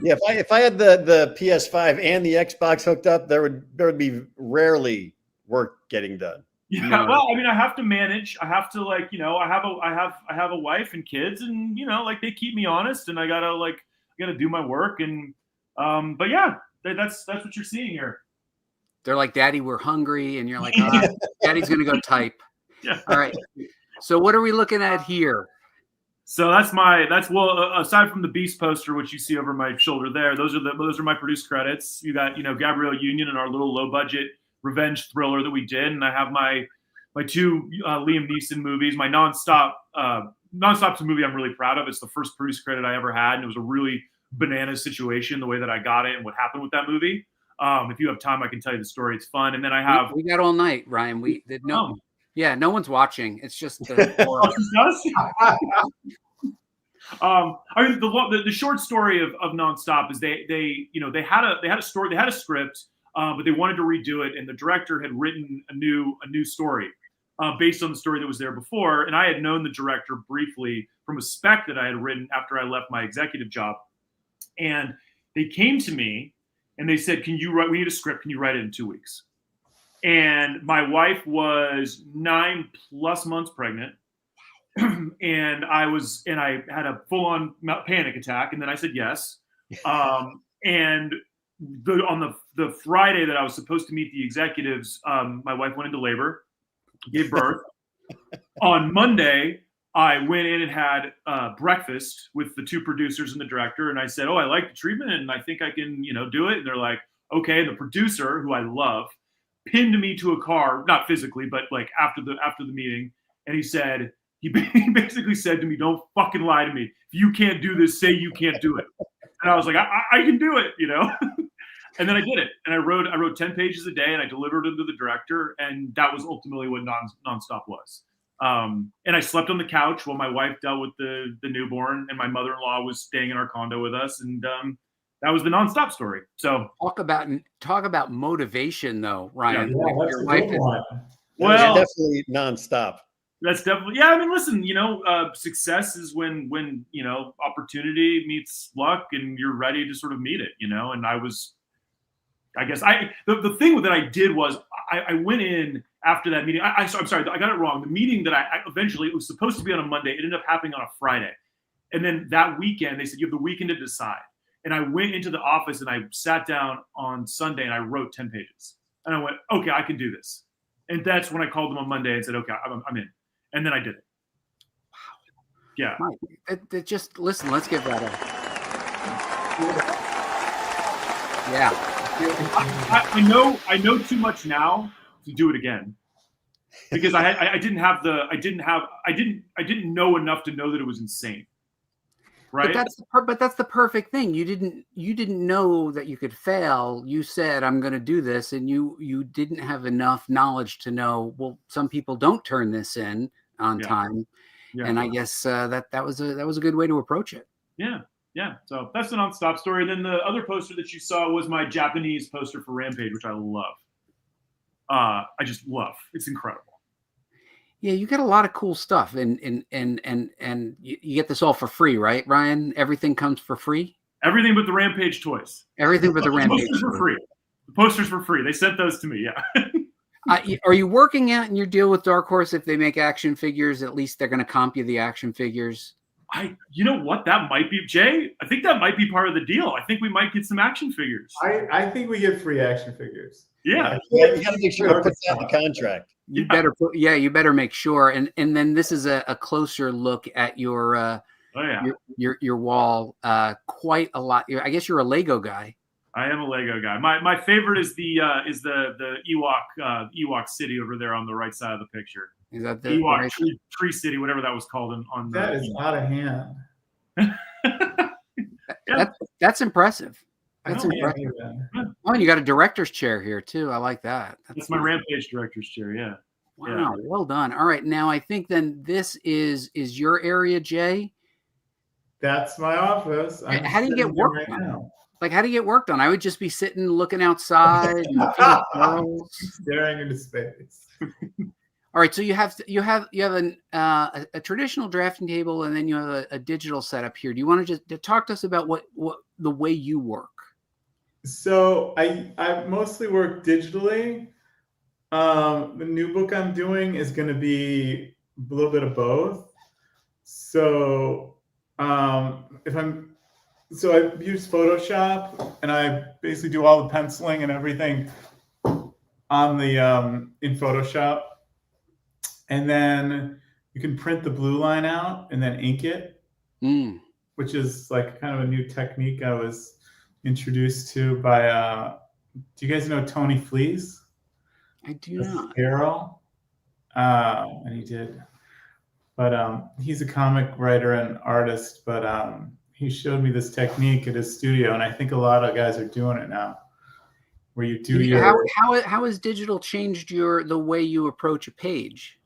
Yeah, if I had the PS5 and the Xbox hooked up, there would be rarely work getting done. Yeah, well, I mean, I have to manage. I have to I have a wife and kids, and they keep me honest, and I gotta do my work, and but yeah, that's what you're seeing here. They're like, Daddy, we're hungry, and you're like, Daddy's gonna go type. Yeah. All right. So what are we looking at here? So aside from the Beast poster, which you see over my shoulder there, those are my produced credits. You got Gabrielle Union in our little low budget revenge thriller that we did, and I have my two Liam Neeson movies. My Nonstop's a movie I'm really proud of. It's the first produced credit I ever had, and it was a really bananas situation the way that I got it and what happened with that movie. If you have time, I can tell you the story. It's fun. And then I have we got all night, Ryan. No one's watching. It's just I mean, the short story of Nonstop is they had a story, they had a script, but they wanted to redo it, and the director had written a new story based on the story that was there before. And I had known the director briefly from a spec that I had written after I left my executive job, and they came to me and they said, we need a script. Can you write it in 2 weeks? And my wife was 9+ months pregnant. And I had a full-on panic attack. And then I said yes. And on the Friday that I was supposed to meet the executives, my wife went into labor, gave birth. On Monday, I went in and had breakfast with the two producers and the director, and I said, I like the treatment, and I think I can, do it. And they're like, okay. And the producer, who I love, pinned me to a car, not physically, but like after the meeting, and he basically said to me, "Don't fucking lie to me. If you can't do this, say you can't do it." And I was like, I can do it, And then I did it, and I wrote 10 pages a day, and I delivered them to the director, and that was ultimately what Nonstop was. And I slept on the couch while my wife dealt with the newborn, and my mother-in-law was staying in our condo with us, and that was the Nonstop story. So talk about motivation, though, Ryan. Yeah, that's Your a wife good one. Well, definitely nonstop. That's definitely, yeah. I mean, listen, success is when opportunity meets luck, and you're ready to sort of meet it, And the thing that I did was I went in after that meeting. I'm sorry, I got it wrong. The meeting that I eventually, it was supposed to be on a Monday. It ended up happening on a Friday, and then that weekend they said you have the weekend to decide. And I went into the office and I sat down on Sunday and I wrote 10 pages. And I went, okay, I can do this. And that's when I called them on Monday and said, okay, I'm in. And then I did it. Wow. Yeah. Mike, just listen, let's give that up. Yeah. I know too much now to do it again. Because I didn't know enough to know that it was insane. Right. But that's the perfect thing. You didn't know that you could fail. You said, I'm going to do this. And you didn't have enough knowledge to know, well, some people don't turn this in on time. Yeah. And I guess that was a good way to approach it. Yeah. Yeah. So that's the Nonstop story. Then the other poster that you saw was my Japanese poster for Rampage, which I love. I just love. It's incredible. Yeah, you get a lot of cool stuff, and you get this all for free, right, Ryan? Everything comes for free. Everything but the Rampage toys. Everything but the Rampage. Posters were free. The posters were free. They sent those to me. Yeah. Are you working out in your deal with Dark Horse? If they make action figures, at least they're going to comp you the action figures. You know what? That might be, Jay. I think that might be part of the deal. I think we might get some action figures. I think we get free action figures. Yeah. You got to make sure to put that in the contract. You better make sure. And then this is a closer look at your wall. Quite a lot. I guess you're a Lego guy. I am a Lego guy. My favorite is the Ewok city over there on the right side of the picture. Is that the Ewok tree city, whatever that was called on that is out of hand. That's impressive. That's impressive. Oh, and you got a director's chair here too. I like that. That's my Rampage director's chair. Yeah. Wow. Yeah. Well done. All right. Now I think then this is your area, Jay. That's my office. How do you get work done? Like, how do you get work done? I would just be sitting, looking outside, and staring into space. All right. So you have a traditional drafting table, and then you have a digital setup here. Do you want to just talk to us about what the way you work? So I mostly work digitally. The new book I'm doing is going to be a little bit of both. So I use Photoshop, and I basically do all the penciling and everything on the in Photoshop, and then you can print the blue line out and then ink it, which is like kind of a new technique I was introduced to by. Do you guys know Tony Flees? I do not. Carol, and he did, but he's a comic writer and artist, but he showed me this technique at his studio, and I think a lot of guys are doing it now, where you do How has digital changed the way you approach a page?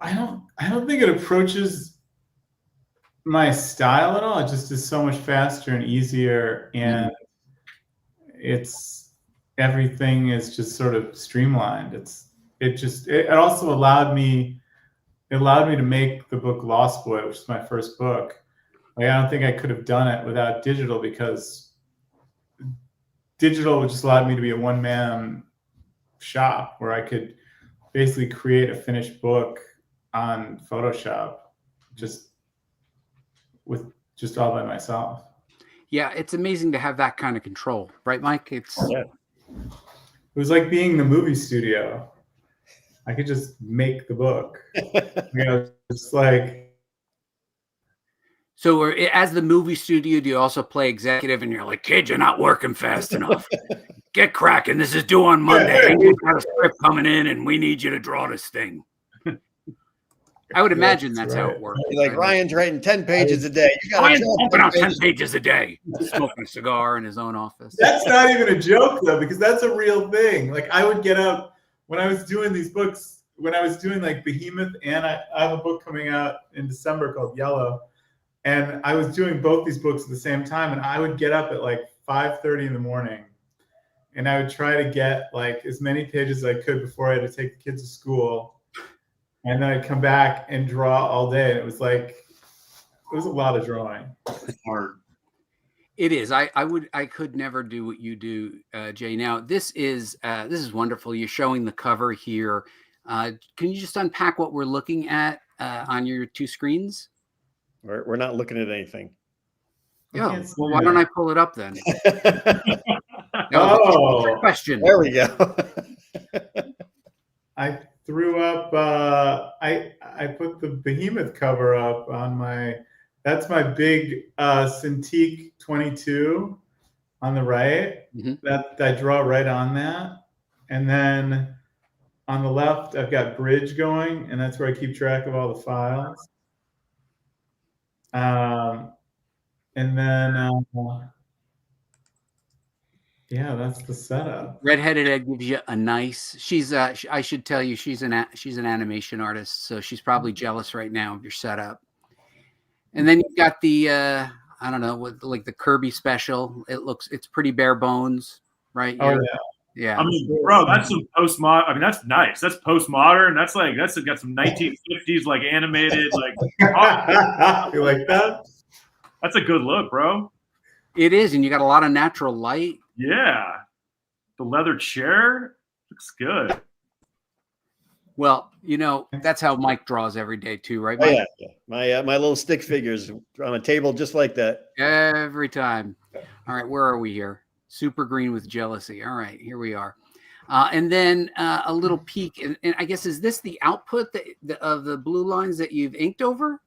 I don't think it approaches my style at all. It just is so much faster and easier, and everything is just sort of streamlined. It also allowed me to make the book Lost Boy, which is my first book. Like, I don't think I could have done it without digital, because digital just allowed me to be a one-man shop where I could basically create a finished book on Photoshop just all by myself. Yeah, it's amazing to have that kind of control, right, Mike? It was like being in the movie studio. I could just make the book. It's like. So as the movie studio, do you also play executive, and you're like, kid, you're not working fast enough. Get cracking. This is due on Monday. And you've got a script coming in, and we need you to draw this thing. I would imagine that's how it works. Like Ryan's writing 10 pages a day. You got Ryan's pumping out 10 pages a day, smoking a cigar in his own office. That's not even a joke though, because that's a real thing. Like I would get up when I was doing these books, when I was doing like Behemoth, and I have a book coming out in December called Yellow. And I was doing both these books at the same time, and I would get up at like 5:30 in the morning, and I would try to get like as many pages as I could before I had to take the kids to school. And then I'd come back and draw all day. And it was a lot of drawing. It's hard. It is. I could never do what you do, Jay. Now this is wonderful. You're showing the cover here. Can you just unpack what we're looking at on your two screens? We're not looking at anything. Yeah. Well, why don't I pull it up then? Oh, question. There we go. I threw up. I put the Behemoth cover up on my. That's my big Cintiq 22 on the right. Mm-hmm. That I draw right on that, and then on the left I've got Bridge going, and that's where I keep track of all the files. And then yeah, that's the setup. Redheaded Egg gives you a nice. She's I should tell you she's an animation artist, so she's probably jealous right now of your setup. And then you've got the I don't know, with like the Kirby special. It's pretty bare bones, right? Oh yeah. Yeah. I mean, bro, that's some postmodern. I mean, that's nice. That's postmodern. That's got some 1950s like animated like. You like that? That's a good look, bro. It is, and you got a lot of natural light. Yeah, the leather chair looks good. Well, that's how Mike draws every day too, right, Oh, Mike? yeah. My little stick figures on a table just like that. Every time. All right, where are we here? Super green with jealousy. All right, here we are. And then a little peek, and I guess, is this the output of the blue lines that you've inked over?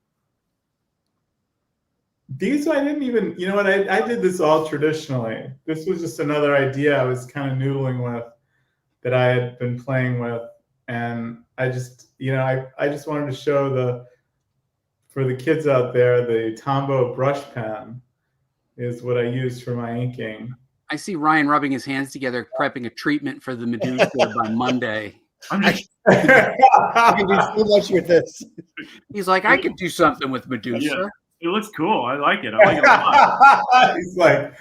These I didn't even, you know what, I did this all traditionally. This was just another idea I was kind of noodling with that I had been playing with. And I just, I just wanted to show for the kids out there, the Tombow brush pen is what I use for my inking. I see Ryan rubbing his hands together, prepping a treatment for the Medusa by Monday. I can do so much with this. He's like, I could do something with Medusa. Yeah. It looks cool. I like it. I like it a lot. He's like,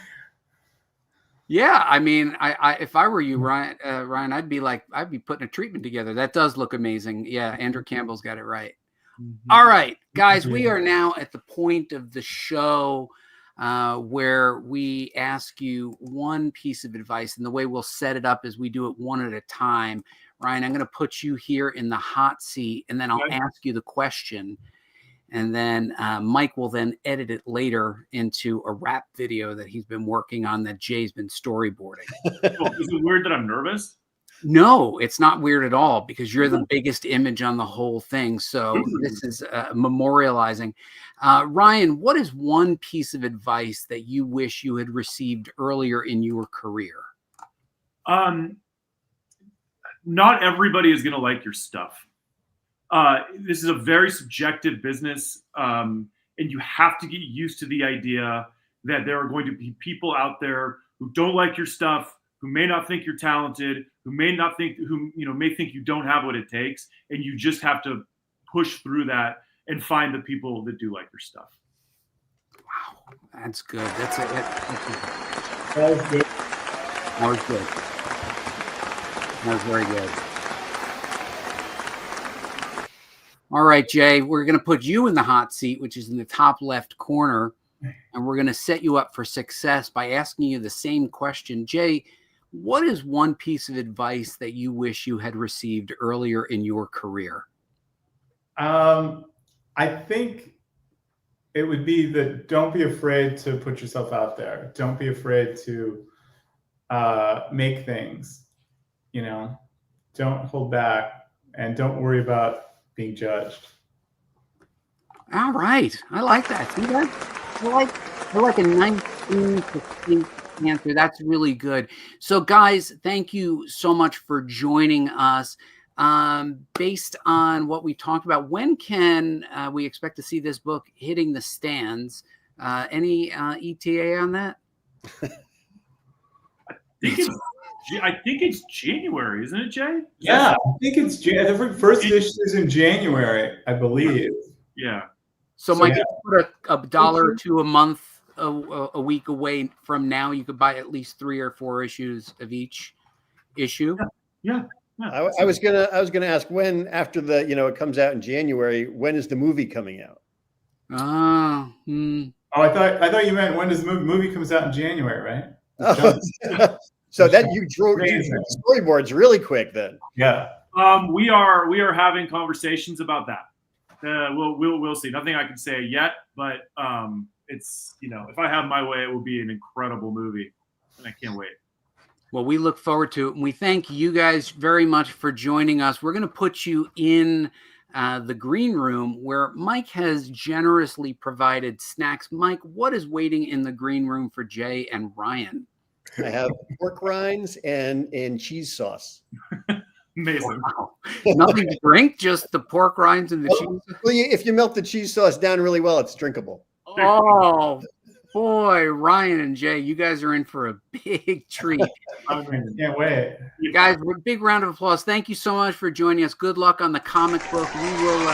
yeah. I mean, I if I were you, Ryan, I'd be putting a treatment together. That does look amazing. Yeah, Andrew Campbell's got it right. Mm-hmm. All right, guys, we are now at the point of the show where we ask you one piece of advice, and the way we'll set it up is we do it one at a time. Ryan, I'm going to put you here in the hot seat, and then I'll ask you the question. And then Mike will then edit it later into a rap video that he's been working on that Jay's been storyboarding. Is it weird that I'm nervous? No, it's not weird at all because you're the biggest image on the whole thing. So this is memorializing. Ryan, what is one piece of advice that you wish you had received earlier in your career? Not everybody is going to like your stuff. This is a very subjective business, and you have to get used to the idea that there are going to be people out there who don't like your stuff, who may not think you're talented, who may think you don't have what it takes, and you just have to push through that and find the people that do like your stuff. Wow, that's good. That's it. that was good. That was good. That was very good. All right, Jay, we're going to put you in the hot seat, which is in the top left corner, and we're going to set you up for success by asking you the same question. Jay, what is one piece of advice that you wish you had received earlier in your career? I think it would be that don't be afraid to put yourself out there. Don't be afraid to make things, don't hold back, and don't worry about being judged. All right. I like that. See that? I like a 19 answer. That's really good. So guys, thank you so much for joining us. based on what we talked about, when can we expect to see this book hitting the stands? Any ETA on that? I think it's January, isn't it, Jay? Yeah, I think it's the first issue is in January, I believe. Yeah. So Mike, if you put a dollar or two a month, a week away from now, you could buy at least 3 or 4 issues of each issue. Yeah. I was gonna ask when, after the, it comes out in January, when is the movie coming out? Oh, I thought you meant when does the movie comes out in January, right? Oh, so that you drew storyboards really quick then. Yeah. We are having conversations about that. We'll see. Nothing I can say yet, but it's, if I have my way, it will be an incredible movie, and I can't wait. Well, we look forward to it, and we thank you guys very much for joining us. We're going to put you in the green room where Mike has generously provided snacks. Mike, what is waiting in the green room for Jay and Ryan? I have pork rinds and cheese sauce. Amazing. Wow. Nothing to drink, just the pork rinds and the cheese. Well, if you melt the cheese sauce down really well, it's drinkable. Oh boy, Ryan and Jay, you guys are in for a big treat. I can't wait. Guys, big round of applause. Thank you so much for joining us. Good luck on the comic book. We will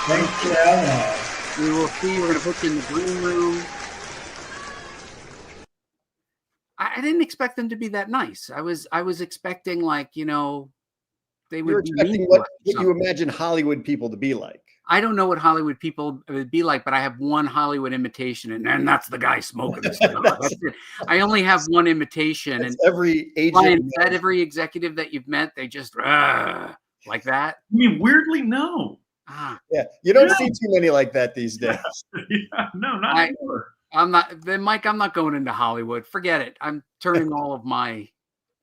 Thanks for having us. We will see. We're gonna put you in the green room. I didn't expect them to be that nice. I was expecting, like, they would be expecting what you imagine Hollywood people to be like. I don't know what Hollywood people would be like, but I have one Hollywood imitation, and that's the guy smoking the cigar. That's it. I only have one imitation. That's and every agent. Ryan, is that every executive that you've met, they just like that? I mean, weirdly, no. Yeah, you don't see too many like that these days. Yeah, no, not anymore. Mike, I'm not going into Hollywood. Forget it. I'm turning all of my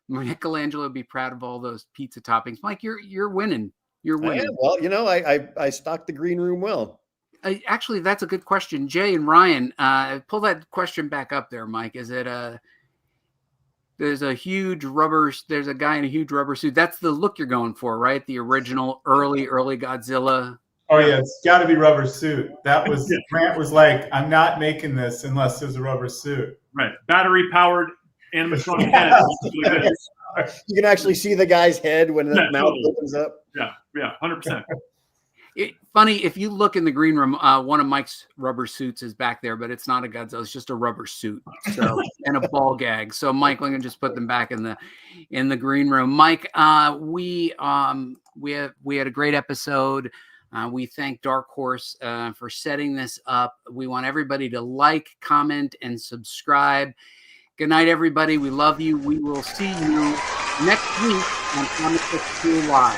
Michelangelo would be proud of all those pizza toppings. Mike, you're winning. You're winning. Well, I stocked the green room well. Actually, that's a good question. Jay and Ryan, pull that question back up there, Mike. Is it there's a guy in a huge rubber suit. That's the look you're going for, right? The original early Godzilla. Oh yeah, it's got to be rubber suit. That was Grant was like, I'm not making this unless there's a rubber suit. Right, battery powered animatronic head. You can actually see the guy's head when the mouth opens up. Yeah, 100%. Funny, if you look in the green room, one of Mike's rubber suits is back there, but it's not a Godzilla. It's just a rubber suit, and a ball gag. So, Mike, we can just put them back in the green room. Mike, we had a great episode. We thank Dark Horse for setting this up. We want everybody to like, comment, and subscribe. Good night, everybody. We love you. We will see you next week on Comic Book School Live.